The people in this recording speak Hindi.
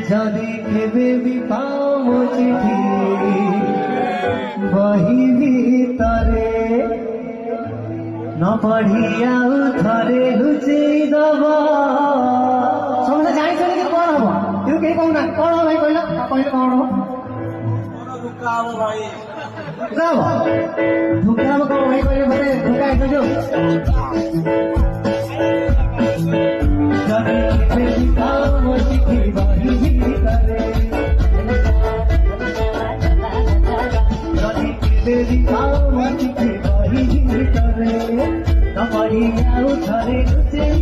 जदि केबे भी पाओ चिठी बही भीतरे न पढ़ी आउ थरे लुचेई दब समझे जानी कि कौन हम तू कहीं कहूना कौन हो भाई कहला कहले कौन हो धोखा हो भाई धोखा हो कौन भाई कहले मते धोखा है जो जदि केबे भी पाओ चिठी बही भीतरे जदि केबे भी पाओ चिठी बही भीतरे न पढ़ी आउ थरे लुचेई